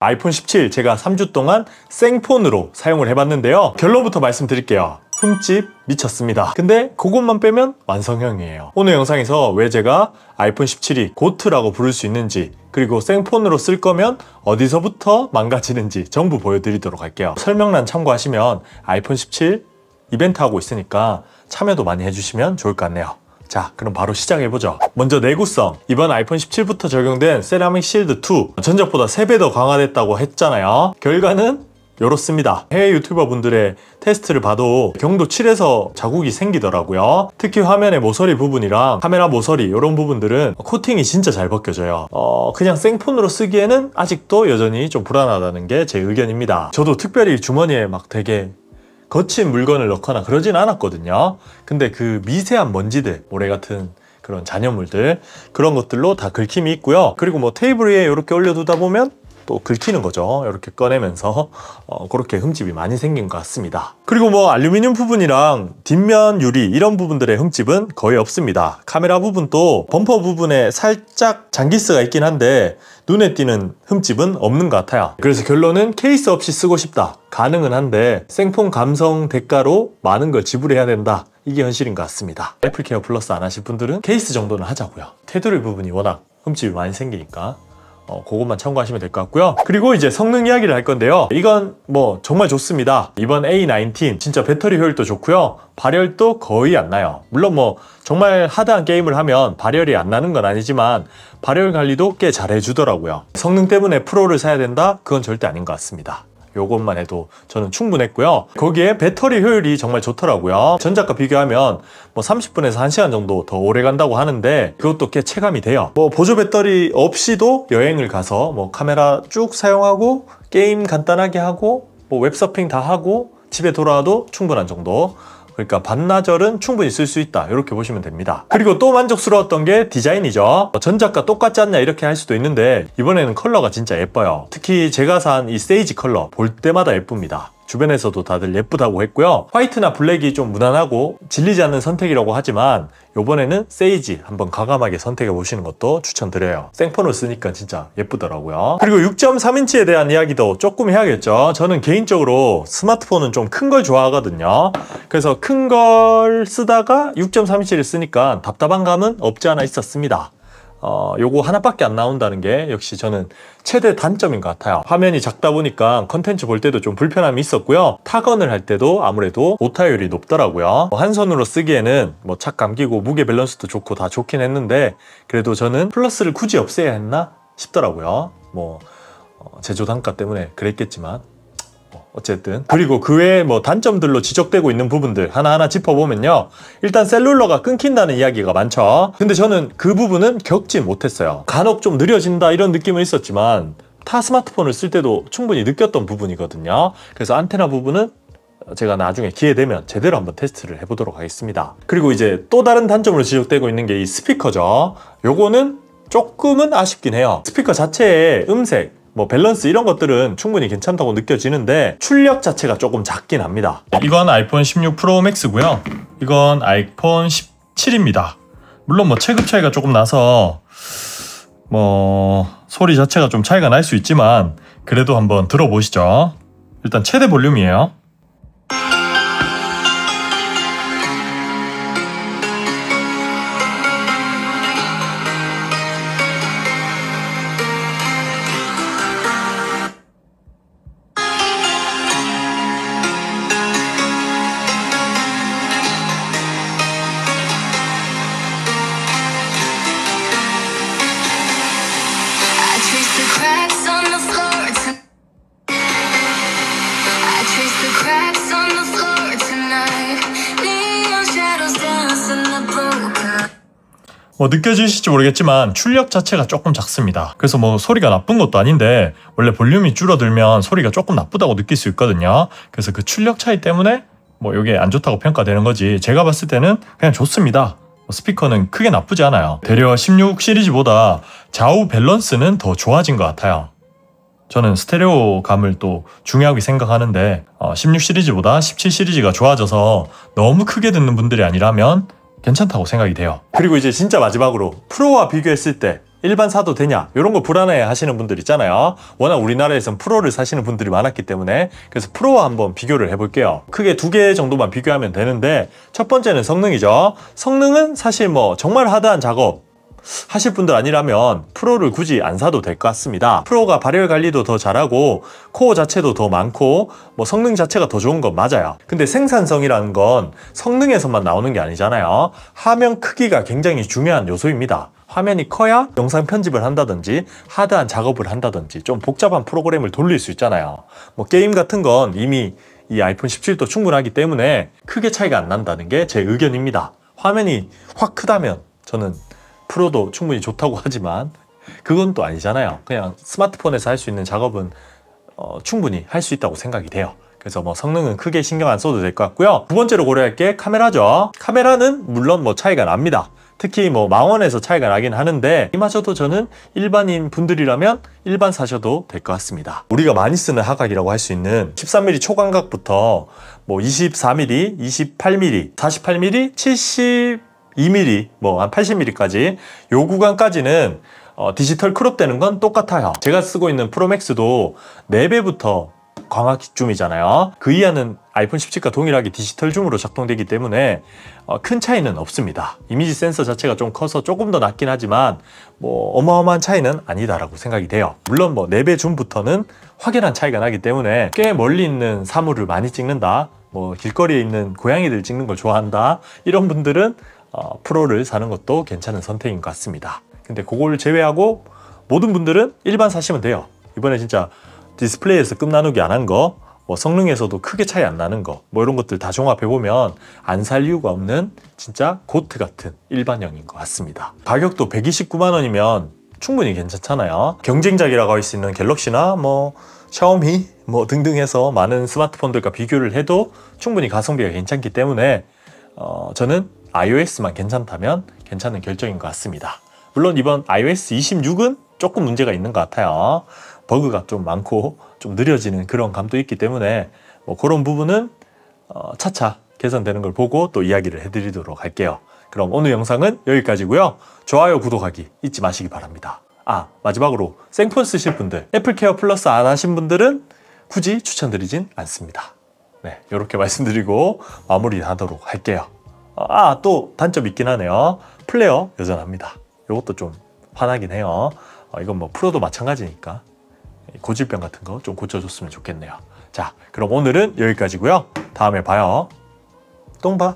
아이폰 17 제가 3주 동안 생폰으로 사용을 해봤는데요. 결론부터 말씀드릴게요. 흠집 미쳤습니다. 근데 그것만 빼면 완성형이에요. 오늘 영상에서 왜 제가 아이폰 17이 고트라고 부를 수 있는지, 그리고 생폰으로 쓸 거면 어디서부터 망가지는지 전부 보여드리도록 할게요. 설명란 참고하시면 아이폰 17 이벤트 하고 있으니까 참여도 많이 해주시면 좋을 것 같네요. 자, 그럼 바로 시작해보죠. 먼저 내구성. 이번 아이폰 17부터 적용된 세라믹 실드 2, 전작보다 3배 더 강화됐다고 했잖아요. 결과는 이렇습니다. 해외 유튜버 분들의 테스트를 봐도 경도 7에서 자국이 생기더라고요. 특히 화면의 모서리 부분이랑 카메라 모서리 이런 부분들은 코팅이 진짜 잘 벗겨져요. 그냥 생폰으로 쓰기에는 아직도 여전히 좀 불안하다는 게 제 의견입니다. 저도 특별히 주머니에 막 되게 거친 물건을 넣거나 그러진 않았거든요. 근데 그 미세한 먼지들, 모래 같은 그런 잔여물들, 그런 것들로 다 긁힘이 있고요. 그리고 뭐 테이블 위에 이렇게 올려두다 보면 또 긁히는 거죠. 이렇게 꺼내면서 그렇게 흠집이 많이 생긴 것 같습니다. 그리고 뭐 알루미늄 부분이랑 뒷면 유리 이런 부분들의 흠집은 거의 없습니다. 카메라 부분도 범퍼 부분에 살짝 잔기스가 있긴 한데 눈에 띄는 흠집은 없는 것 같아요. 그래서 결론은 케이스 없이 쓰고 싶다. 가능은 한데 생폰 감성 대가로 많은 걸 지불해야 된다. 이게 현실인 것 같습니다. 애플케어 플러스 안 하실 분들은 케이스 정도는 하자고요. 테두리 부분이 워낙 흠집이 많이 생기니까 그것만 참고하시면 될 것 같고요. 그리고 이제 성능 이야기를 할 건데요. 이건 뭐 정말 좋습니다. 이번 A19 진짜 배터리 효율도 좋고요. 발열도 거의 안 나요. 물론 뭐 정말 하드한 게임을 하면 발열이 안 나는 건 아니지만 발열 관리도 꽤 잘 해주더라고요. 성능 때문에 프로를 사야 된다? 그건 절대 아닌 것 같습니다. 요것만 해도 저는 충분했고요. 거기에 배터리 효율이 정말 좋더라고요. 전작과 비교하면 뭐 30분에서 1시간 정도 더 오래 간다고 하는데 그것도 꽤 체감이 돼요. 뭐 보조 배터리 없이도 여행을 가서 뭐 카메라 쭉 사용하고 게임 간단하게 하고 뭐 웹서핑 다 하고 집에 돌아와도 충분한 정도. 그러니까 반나절은 충분히 쓸 수 있다, 이렇게 보시면 됩니다. 그리고 또 만족스러웠던 게 디자인이죠. 전작과 똑같지 않냐 이렇게 할 수도 있는데 이번에는 컬러가 진짜 예뻐요. 특히 제가 산 이 세이지 컬러 볼 때마다 예쁩니다. 주변에서도 다들 예쁘다고 했고요. 화이트나 블랙이 좀 무난하고 질리지 않는 선택이라고 하지만 이번에는 세이지 한번 과감하게 선택해 보시는 것도 추천드려요. 생폰을 쓰니까 진짜 예쁘더라고요. 그리고 6.3인치에 대한 이야기도 조금 해야겠죠. 저는 개인적으로 스마트폰은 좀 큰 걸 좋아하거든요. 그래서 큰 걸 쓰다가 6.3인치를 쓰니까 답답한 감은 없지 않아 있었습니다. 요거 하나밖에 안 나온다는 게 역시 저는 최대 단점인 것 같아요. 화면이 작다 보니까 컨텐츠 볼 때도 좀 불편함이 있었고요. 타건을 할 때도 아무래도 오타율이 높더라고요. 한 손으로 쓰기에는 뭐 착 감기고 무게 밸런스도 좋고 다 좋긴 했는데 그래도 저는 플러스를 굳이 없애야 했나 싶더라고요. 뭐 제조 단가 때문에 그랬겠지만 어쨌든. 그리고 그 외에 뭐 단점들로 지적되고 있는 부분들 하나하나 짚어보면요. 일단 셀룰러가 끊긴다는 이야기가 많죠. 근데 저는 그 부분은 겪지 못했어요. 간혹 좀 느려진다 이런 느낌은 있었지만 타 스마트폰을 쓸 때도 충분히 느꼈던 부분이거든요. 그래서 안테나 부분은 제가 나중에 기회 되면 제대로 한번 테스트를 해보도록 하겠습니다. 그리고 이제 또 다른 단점으로 지적되고 있는 게 이 스피커죠. 요거는 조금은 아쉽긴 해요. 스피커 자체의 음색, 뭐 밸런스 이런 것들은 충분히 괜찮다고 느껴지는데 출력 자체가 조금 작긴 합니다. 이건 아이폰 16 프로 맥스고요. 이건 아이폰 17입니다. 물론 뭐 체급 차이가 조금 나서 뭐 소리 자체가 좀 차이가 날 수 있지만 그래도 한번 들어보시죠. 일단 최대 볼륨이에요. 뭐 느껴지실지 모르겠지만 출력 자체가 조금 작습니다. 그래서 뭐 소리가 나쁜 것도 아닌데 원래 볼륨이 줄어들면 소리가 조금 나쁘다고 느낄 수 있거든요. 그래서 그 출력 차이 때문에 뭐 이게 안 좋다고 평가되는 거지, 제가 봤을 때는 그냥 좋습니다. 스피커는 크게 나쁘지 않아요. 되려 16 시리즈보다 좌우 밸런스는 더 좋아진 것 같아요. 저는 스테레오 감을 또 중요하게 생각하는데 16 시리즈보다 17 시리즈가 좋아져서 너무 크게 듣는 분들이 아니라면 괜찮다고 생각이 돼요. 그리고 이제 진짜 마지막으로 프로와 비교했을 때 일반 사도 되냐 이런 거 불안해 하시는 분들 있잖아요. 워낙 우리나라에선 프로를 사시는 분들이 많았기 때문에 그래서 프로와 한번 비교를 해볼게요. 크게 두 개 정도만 비교하면 되는데 첫 번째는 성능이죠. 성능은 사실 뭐 정말 하드한 작업 하실 분들 아니라면 프로를 굳이 안 사도 될 것 같습니다. 프로가 발열 관리도 더 잘하고 코어 자체도 더 많고 뭐 성능 자체가 더 좋은 건 맞아요. 근데 생산성이라는 건 성능에서만 나오는 게 아니잖아요. 화면 크기가 굉장히 중요한 요소입니다. 화면이 커야 영상 편집을 한다든지 하드한 작업을 한다든지 좀 복잡한 프로그램을 돌릴 수 있잖아요. 뭐 게임 같은 건 이미 이 아이폰 17도 충분하기 때문에 크게 차이가 안 난다는 게 제 의견입니다. 화면이 확 크다면 저는 프로도 충분히 좋다고 하지만 그건 또 아니잖아요. 그냥 스마트폰에서 할 수 있는 작업은 충분히 할 수 있다고 생각이 돼요. 그래서 뭐 성능은 크게 신경 안 써도 될 것 같고요. 두 번째로 고려할 게 카메라죠. 카메라는 물론 뭐 차이가 납니다. 특히 뭐 망원에서 차이가 나긴 하는데 이마저도 저는 일반인 분들이라면 일반 사셔도 될 것 같습니다. 우리가 많이 쓰는 하각이라고 할 수 있는 13mm 초광각부터 뭐 24mm, 28mm, 48mm, 72mm, 뭐 한 80mm까지 요 구간까지는 디지털 크롭 되는 건 똑같아요. 제가 쓰고 있는 프로맥스도 4배부터 광학 줌이잖아요. 그 이하는 아이폰 17과 동일하게 디지털 줌으로 작동되기 때문에 큰 차이는 없습니다. 이미지 센서 자체가 좀 커서 조금 더 낫긴 하지만 뭐 어마어마한 차이는 아니다라고 생각이 돼요. 물론 뭐 4배 줌부터는 확연한 차이가 나기 때문에 꽤 멀리 있는 사물을 많이 찍는다, 뭐 길거리에 있는 고양이들 찍는 걸 좋아한다, 이런 분들은 프로를 사는 것도 괜찮은 선택인 것 같습니다. 근데 그걸 제외하고 모든 분들은 일반 사시면 돼요. 이번에 진짜 디스플레이에서 끝 나누기 안 한 거, 뭐 성능에서도 크게 차이 안 나는 거, 뭐 이런 것들 다 종합해보면 안 살 이유가 없는 진짜 고트 같은 일반형인 것 같습니다. 가격도 129만 원이면 충분히 괜찮잖아요. 경쟁작이라고 할 수 있는 갤럭시나 뭐 샤오미 뭐 등등 해서 많은 스마트폰들과 비교를 해도 충분히 가성비가 괜찮기 때문에 저는 iOS만 괜찮다면 괜찮은 결정인 것 같습니다. 물론 이번 iOS 26은 조금 문제가 있는 것 같아요. 버그가 좀 많고 좀 느려지는 그런 감도 있기 때문에 뭐 그런 부분은 차차 개선되는 걸 보고 또 이야기를 해드리도록 할게요. 그럼 오늘 영상은 여기까지고요. 좋아요, 구독하기 잊지 마시기 바랍니다. 마지막으로 생폰 쓰실 분들, 애플케어 플러스 안 하신 분들은 굳이 추천드리진 않습니다. 네, 이렇게 말씀드리고 마무리하도록 할게요. 또 단점 있긴 하네요. 플레이어 여전합니다. 이것도 좀 화나긴 해요. 이건 뭐 프로도 마찬가지니까 고질병 같은 거 좀 고쳐줬으면 좋겠네요. 자, 그럼 오늘은 여기까지고요. 다음에 봐요. 똥 봐.